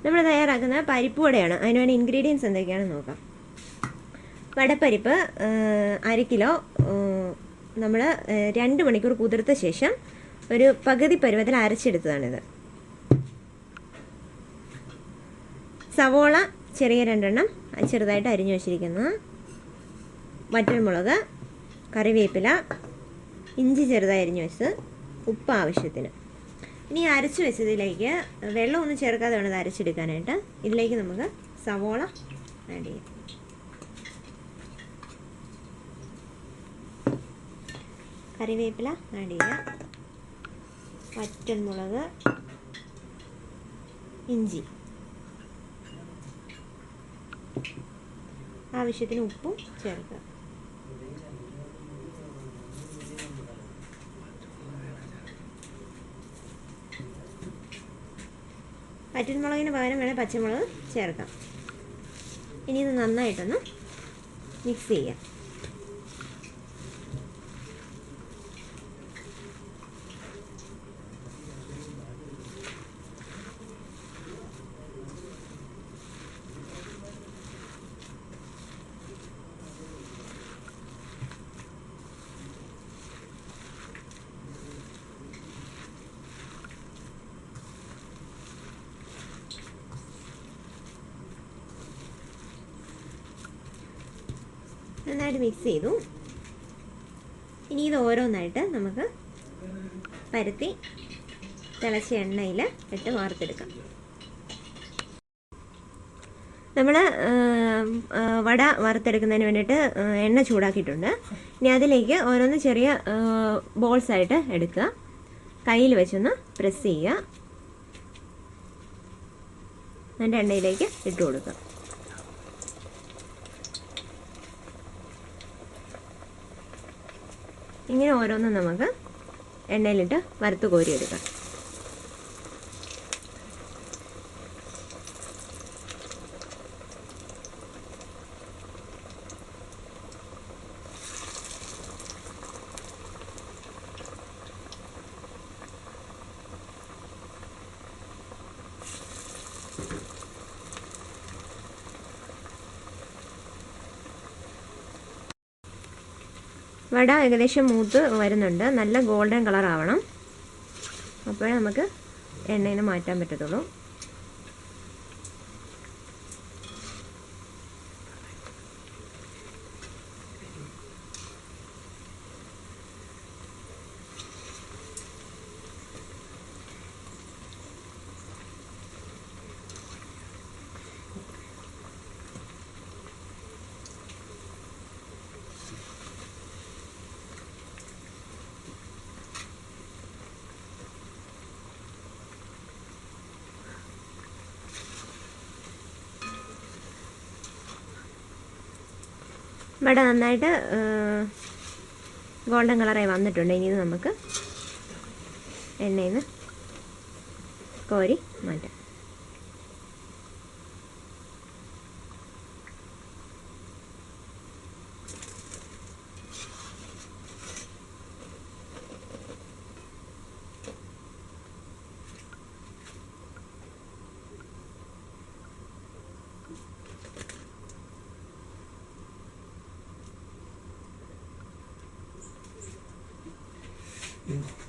നമ്മൾ തയ്യാറാക്കുന്ന പരിപ്പ് വടയാണ്. അതിന് വേണ്ട ഇൻഗ്രീഡിയൻസ് എന്തൊക്കെയാണെന്ന് നോക്കാം. വടപ്പരിപ്പ് 1/2 കിലോ നമ്മൾ 2 മണിക്കൂർ കുതിർത്ത ശേഷം ഒരു പകുതി പരുവത്തിൽ അരച്ചെടുത്തതാണിത്. സവോള ചെറിയ 2 എണ്ണം ചെറുതായിട്ട് അരിഞ്ഞു വച്ചിരിക്കുന്നത്, വറ്റൽമുളക്, കറിവേപ്പില, ഇഞ്ചി ചെറുതായി അരിഞ്ഞു വെച്ചത്, ഉപ്പ് ആവശ്യത്തിന്. ഇനി അരച്ചു വെച്ചതിലേക്ക് വെള്ളമൊന്നും ചേർക്കാതെ വേണം ഇത് അരച്ചെടുക്കാനായിട്ട്. ഇതിലേക്ക് നമുക്ക് സവോള ആഡ് ചെയ്യാം. കറിവേപ്പില ആഡ് ചെയ്യാം, വറ്റൽമുളക്, ഇഞ്ചി, ആവശ്യത്തിന് ഉപ്പും ചേർക്കുക. വറ്റൽമുളകിന് പകരം വേണേൽ പച്ചമുളക് ചേർക്കാം. ഇനി ഇത് നന്നായിട്ടൊന്ന് മിക്സ് ചെയ്യാം. നന്നായിട്ട് മിക്സ് ചെയ്തു. ഇനി ഇത് ഓരോന്നായിട്ട് നമുക്ക് പരത്തി തിളച്ച എണ്ണയിൽ ഇട്ട് വാർത്തെടുക്കാം. നമ്മൾ വട വറുത്തെടുക്കുന്നതിന് വേണ്ടിയിട്ട് എണ്ണ ചൂടാക്കിയിട്ടുണ്ട്. ഇനി അതിലേക്ക് ഓരോന്ന് ചെറിയ ബോൾസായിട്ട് എടുക്കുക. കയ്യിൽ വെച്ചൊന്ന് പ്രസ് ചെയ്യുക. അതിൻ്റെ എണ്ണയിലേക്ക് ഇട്ട് കൊടുക്കുക. ഇങ്ങനെ ഓരോന്നും നമുക്ക് എണ്ണയിലിട്ട് വറുത്ത് കോരിയെടുക്കാം. വട ഏകദേശം മൂത്ത് വരുന്നുണ്ട്. നല്ല ഗോൾഡൻ കളർ ആവണം. അപ്പോഴേ നമുക്ക് എണ്ണയിൽ നിന്ന് മാറ്റാൻ പറ്റത്തുള്ളൂ. വട നന്നായിട്ട് ഗോൾഡൻ കളറായി വന്നിട്ടുണ്ട്. ഇനി ഇത് നമുക്ക് എണ്ണയിൽ നിന്ന് കോരി മാറ്റാം. Yeah.